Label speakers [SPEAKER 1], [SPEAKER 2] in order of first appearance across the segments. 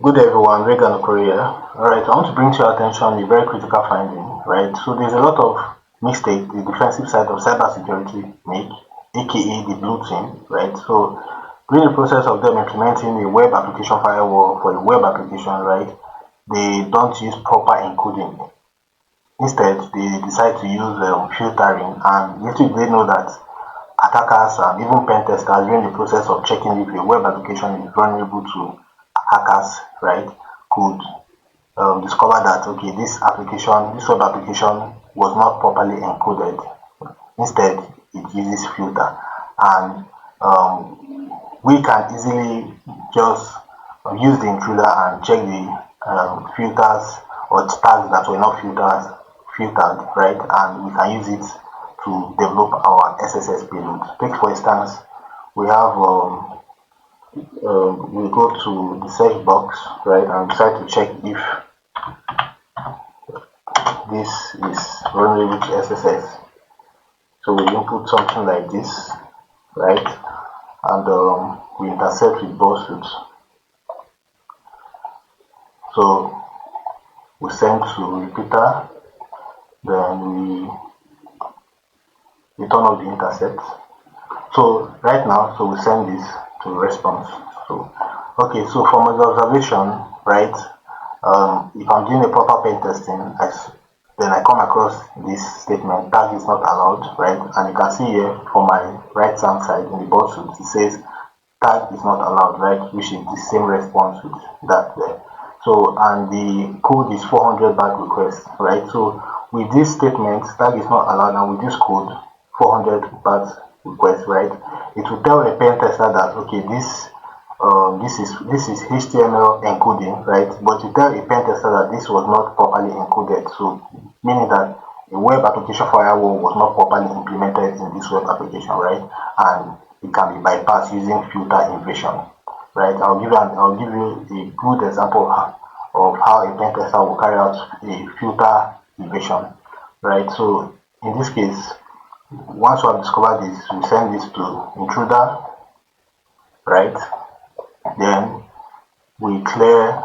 [SPEAKER 1] Good everyone, Regan Korea. Alright, I want to bring to your attention a very critical finding, right? So there's a lot of mistake the defensive side of cybersecurity make, aka the blue team, right? So during the process of them implementing a web application firewall for a web application, right, they don't use proper encoding. Instead, they decide to use filtering, and little they know that attackers and even pen testers during the process of checking if a web application is vulnerable to hackers, right, could discover that okay, this web application was not properly encoded. Instead, it uses filter, and we can easily just use the intruder and check the filters or tags that were not filtered, right? And we can use it to develop our XSS payload. Take for instance, we have we go to the search box, right, and decide to check if this is vulnerable to XSS. So we input something like this, right, and we intercept with buzzsuit. So we send to repeater, then we turn off the intercept. So right now, so we send this to response. So okay, so from my observation, right, if I'm doing a proper pen testing, then I come across this statement, tag is not allowed, right? And you can see here from my right hand side in the bottom, it says tag is not allowed, right? Which is the same response with that there. So, and the code is 400 back request, right? So with this statement, tag is not allowed, and with this code, 400 back request, right? It will tell a pen tester that okay, this is HTML encoding, right? But you tell a pen tester that this was not properly encoded, so meaning that a web application firewall was not properly implemented in this web application, right? And it can be bypassed using filter invasion, right? I'll give you a good example of how a pen tester will carry out a filter invasion, right? So in this case, once we have discovered this, we send this to intruder, right? Then we clear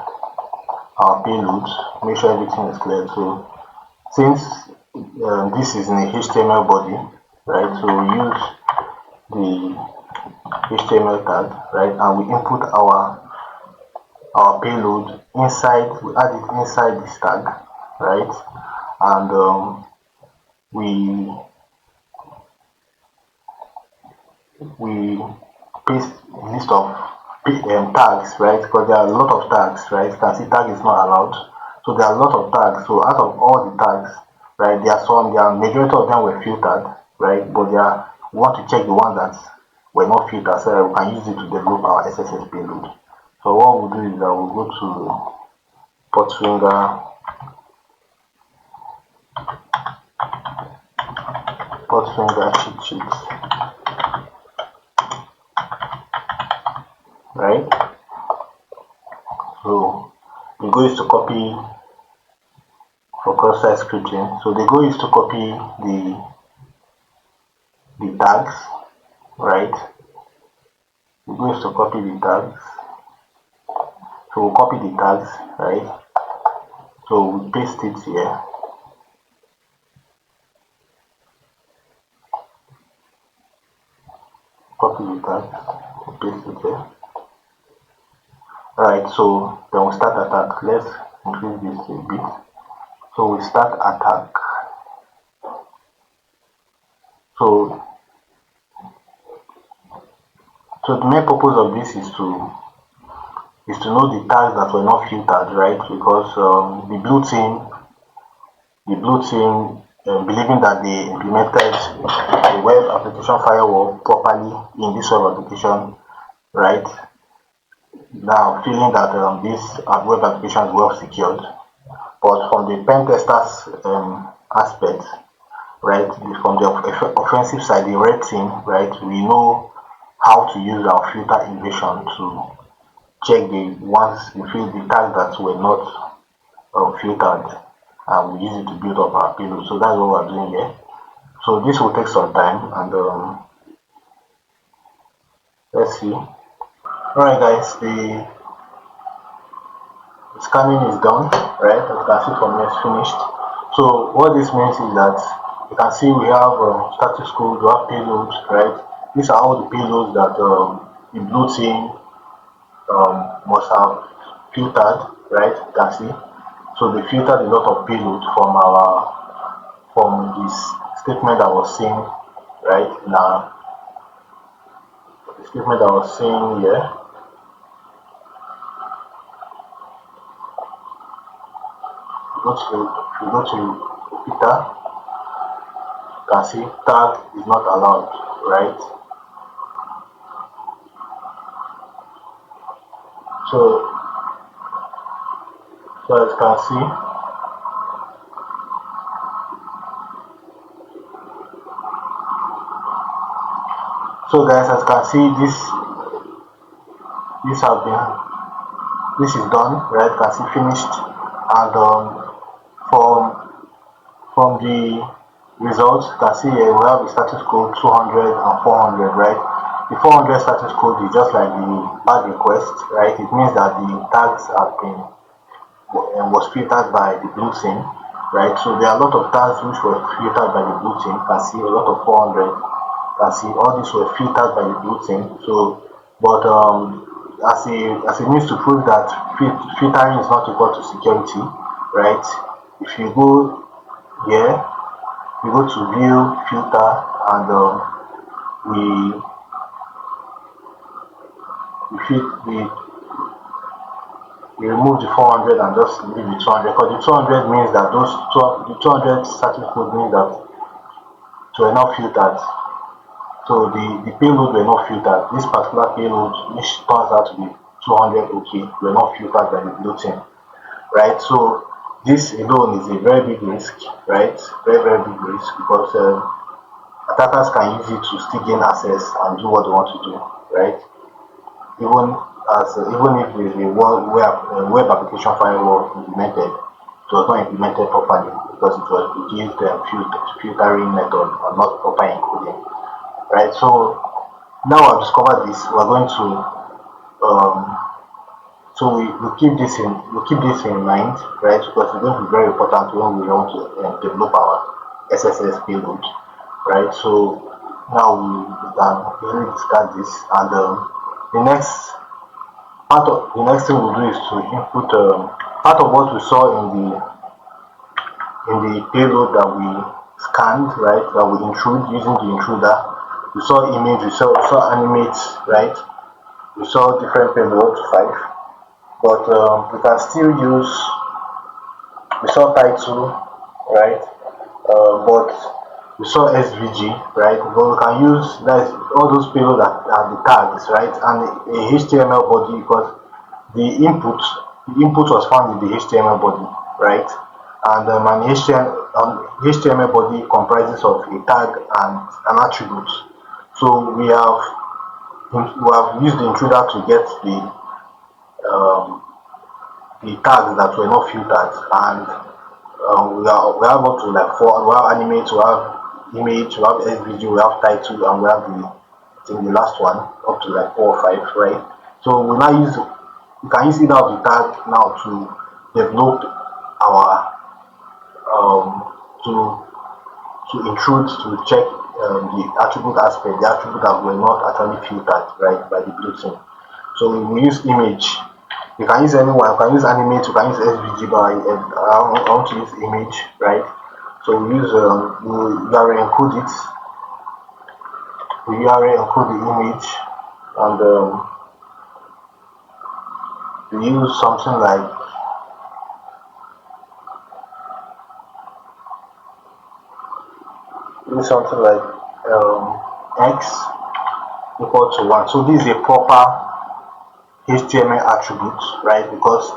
[SPEAKER 1] our payload, make sure everything is clear. So since this is in a HTML body, right? So we use the HTML tag, right? And we input our payload inside. We add it inside this tag, right? And we paste a list of tags, right? Because there are a lot of tags, right? You can see tag is not allowed. So there are a lot of tags. So out of all the tags, right, there are majority of them were filtered, right? But we want to check the ones that were not filtered so that we can use it to develop our SSS payload. So what we'll do is that we'll go to port cheat sheet, right? So the goal is to copy for cross-site scripting. So the goal is to copy the tags, right? The goal is to copy the tags. So we'll copy the tags, right? So we paste it here. Copy the tags, we paste it here. Alright, so then we start attack. Let's increase this a bit. So we start attack. So the main purpose of this is to know the tags that were not filtered, right? Because the blue team believing that they implemented the web application firewall properly in this web application, right? Now feeling that this web application is well secured, but from the pen testers aspect, right, from the offensive side, the red team, right, we know how to use our filter invasion to check the tags that were not filtered, and we use it to build up our payload. So that's what we're doing here. So this will take some time, and let's see. Alright guys, scanning is done, right? As you can see from here, it's finished. So what this means is that you can see we have status code, we have payloads, right? These are all the payloads that the blue team must have filtered, right? You can see. So they filtered a lot of payload from this statement that was seen, right? Now the statement that was seen here. If you go to Peter, you can see tag is not allowed, right? So as you can see, so guys, as you can see, this have been this is done, right? You can see finished, and from the results, you can see here we have the status code 200 and 400, right? The 400 status code is just like the bad request, right? It means that the tags have been was filtered by the blue team, right? So there are a lot of tags which were filtered by the blue team. You can see a lot of 400. You can see all these were filtered by the blue team. So, but as a means to prove that filtering is not equal to security, right? If you go here, you go to view filter, and we remove the 400 and just leave the 200, because the 200 means that the 200 status code means that they were not filtered. So the payload were not filtered. This particular payload, which turns out to be 200 OK, were not filtered by the blue team, right? So this alone is a very big risk, right? Very big risk, because attackers can use it to still gain access and do what they want to do, right? Even if the web application firewall implemented, it was not implemented properly because it used filtering method and not proper encoding, right? So now I've discovered this, we're going to so we keep this in mind, right? Because it's going to be very important when we want to develop our XSS payload, right? So now we can easily discard this, and the next thing we'll do is to input part of what we saw in the payload that we scanned, right? That we intrude using the intruder. We saw image, we saw animate, right? We saw different payload 5, but we can still use. We saw title, right? But we saw SVG, right? But we can use all those payloads that are the tags, right? And a HTML body, because the input was found in the HTML body, right? And an HTML body comprises of a tag and an attribute. So we have used the intruder to get the tags that were not filtered, and we have up to like 4. We have animate, we have image, we have SVG, we have title, and we have the last one up to like 4 or 5, right? So we can use either of the tag now to develop our to intrude, to check the attribute aspect, the attribute that were not actually filtered, right, by the blue team. So we use image. You can use anyone. You can use animate. You can use SVG, but I want to use image, right? So we use we URL encode it. We URL encode the image, and we use something like x equal to 1. So this is a proper HTML attribute, right? Because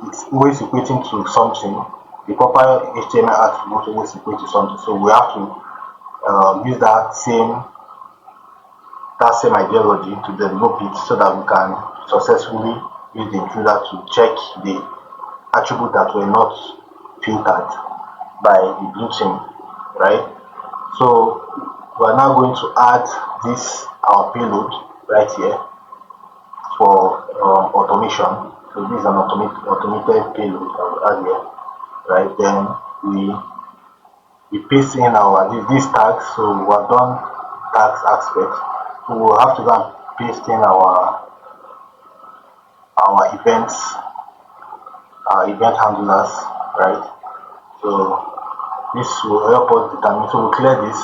[SPEAKER 1] it's always equating to something. The proper HTML attribute always equates to something. So we have to use that same ideology to develop it, so that we can successfully use the intruder to check the attribute that were not filtered by the blue team, right? So we are now going to add our payload right here for automation. So this is an automated payload that we add here, right? Then we paste in our these tags. So we have done tags aspect. So we'll have to go and paste in our events, our event handlers, right? So this will help us determine. So we'll clear this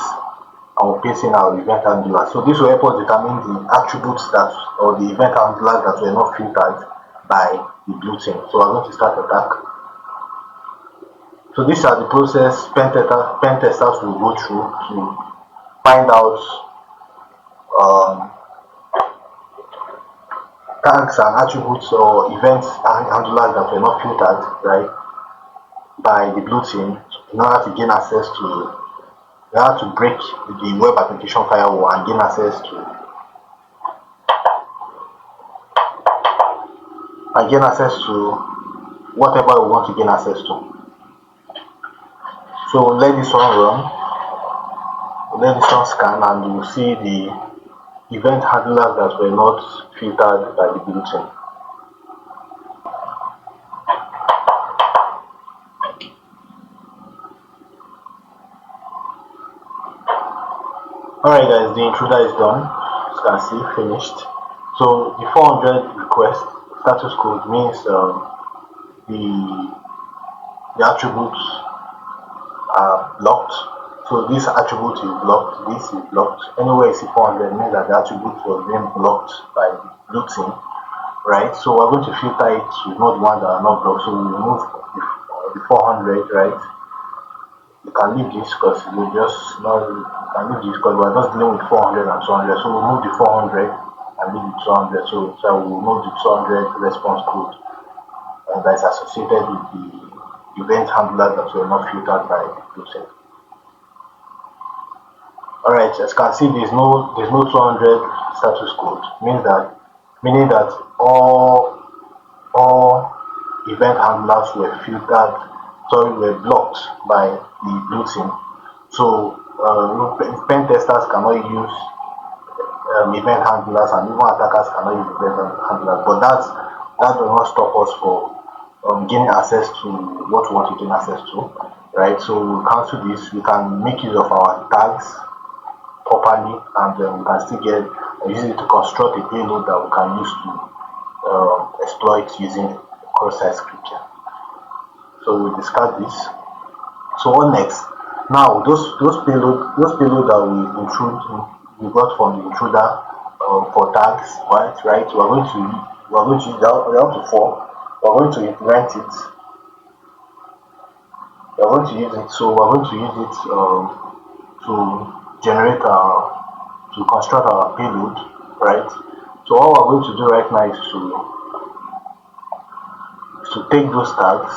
[SPEAKER 1] and we'll paste in our event handler. So this will help us determine the attributes that, or the event handlers that were not filtered by the blue team. So we're going to start attack. So these are the process pen testers will go through to find out tags and attributes or events and handlers that were not filtered, right, by the blue team in order to gain access to, in order to break the web application firewall and gain access to whatever we want to gain access to. So let this one run, let this one scan, and you will see the event handlers that were not filtered by the blue team. Alright guys, the intruder is done. As you can see, finished. So the 400 request status code means the attributes are blocked. So this attribute is blocked, this is blocked. Anywhere you see 400 means that the attribute was being blocked by the blue team, right? So we're going to filter it to not the ones that are not blocked. So we remove the 400, right? You can leave this because we just not, you can leave this because we're just dealing with 400 and 200. So we'll move the 400 and leave the 200. So we'll remove the 200 response code that is associated with the event handlers that were not filtered by the blue team. Alright, as you can see, there's no 200 status code, meaning that all event handlers were were blocked by the blue team. So pen testers cannot use event handlers, and even attackers cannot use event handlers. But that does not stop us from gaining access to what we want to gain access to, right? So we'll cancel this. We can make use of our tags properly, and we can still use it to construct a payload that we can use to exploit using cross-site scripting. So we discard this. So what next? Now those payload that we got from the intruder for tags, right? We are going to use down to 4. We are going to implement it. We are going to use it. So we are going to use it to generate to construct our payload, right? So what we're going to do right now is to take those tags.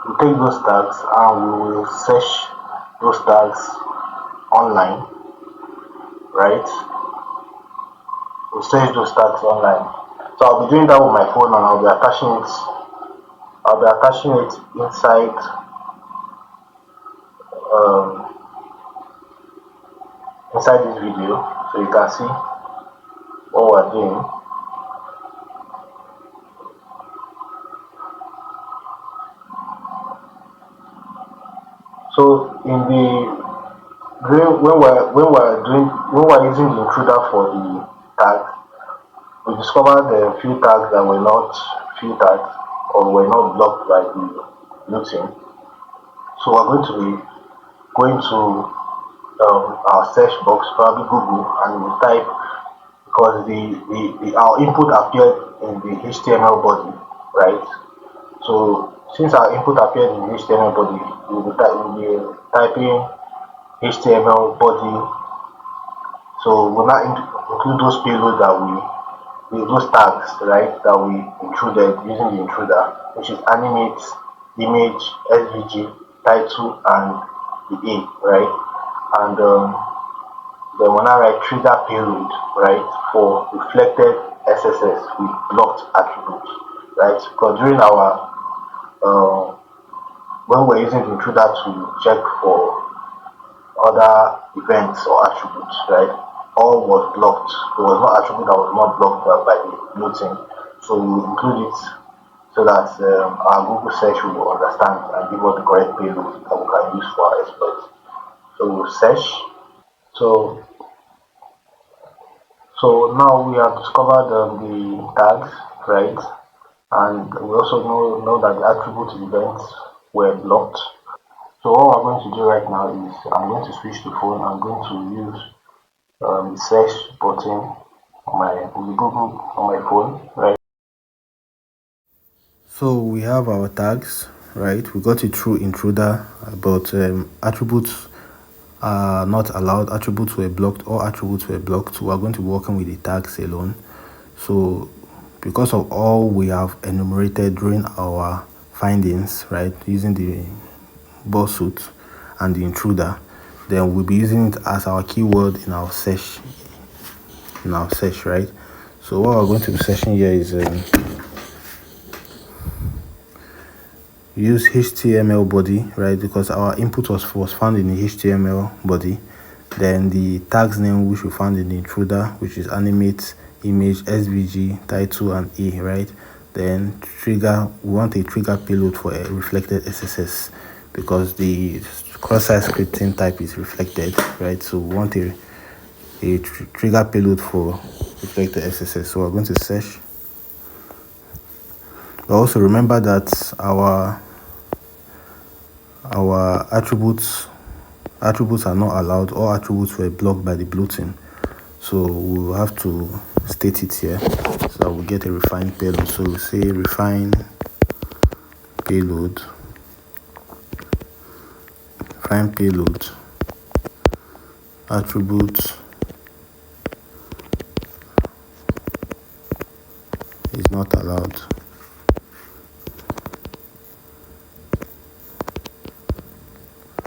[SPEAKER 1] We take those tags and we will search those tags online, right? We'll search those tags online. So I'll be doing that with my phone, and I'll be attaching it inside this video, so you can see what we're doing. So when we're using the intruder for the tag, we discovered a few tags that were not filtered or were not blocked by the blue team. So we're going to be going to our search box, probably Google, and we type, because our input appeared in the HTML body, right? So since our input appeared in the HTML body, we'll be typing HTML body. So we'll not include those payloads those tags, right, that we intruded using the intruder, which is animate, image, SVG, title, and the A, right? And then when I write trigger payload, right, for reflected XSS with blocked attributes, right? Because during our when we're using the intruder to check for other events or attributes, right, all was blocked. There was no attribute that was not blocked by the blue team. So we include it so that our Google search will understand and give us the correct payload that we can use for our exploit. So we'll search. So now we have discovered the tags, right? And we also know that the attribute events were blocked. So what we're going to do right now is I'm going to switch to phone. I'm going to use the search button on my Google on my phone, right?
[SPEAKER 2] So we have our tags, right? We got it through intruder, but attributes are not allowed. Attributes were blocked. All attributes were blocked. So we're going to be working with the tags alone. So because of all we have enumerated during our findings, right, using the boss suit and the intruder, then we'll be using it as our keyword in our search. Right? So what we're going to be searching here is use HTML body, right? Because our input was found in the HTML body. Then the tags name which we found in the intruder, which is animate, image, SVG, title, and E, right? Then trigger, we want a trigger payload for a reflected XSS because the cross-site scripting type is reflected, right? So we want a trigger payload for reflected XSS. So we're going to search. But also remember that our attributes are not allowed. All attributes were blocked by the blue team, so we'll have to state it here so that we get a refined payload. So we'll say refine payload attribute is not allowed.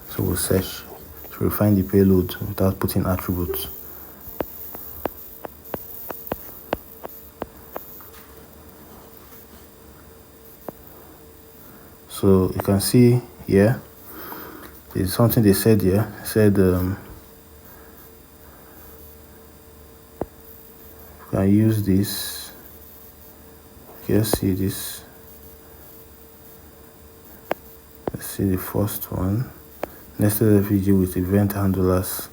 [SPEAKER 2] So we'll search to refine the payload without putting attributes. So you can see here, there's something they said here. Said you can use this. Let's see this. Let's see the first one. Nested FPG with event handlers,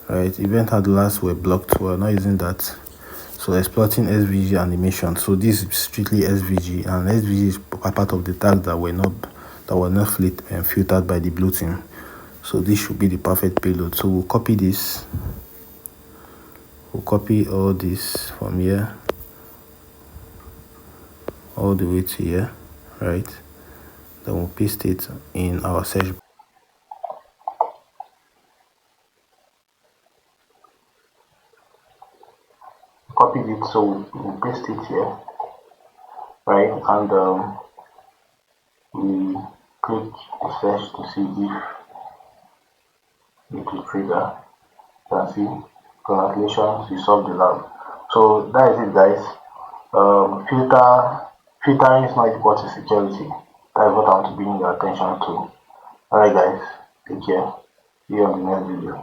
[SPEAKER 2] right? Event handlers were blocked. We're not using that. So exploiting SVG animation. So this is strictly SVG, and SVG is part of the tags that were not filtered by the blue team. So this should be the perfect payload. So we'll copy this. We'll copy all this from here all the way to here, right? Then we'll paste it in our search.
[SPEAKER 1] Copied it, so we paste it here, right? And we click the search to see if it will trigger. You can see, congratulations, you solved the lab. So that is it, guys. Filtering is not equal to security. That is what I want to bring your attention to. Alright, guys, take care. See you on the next video.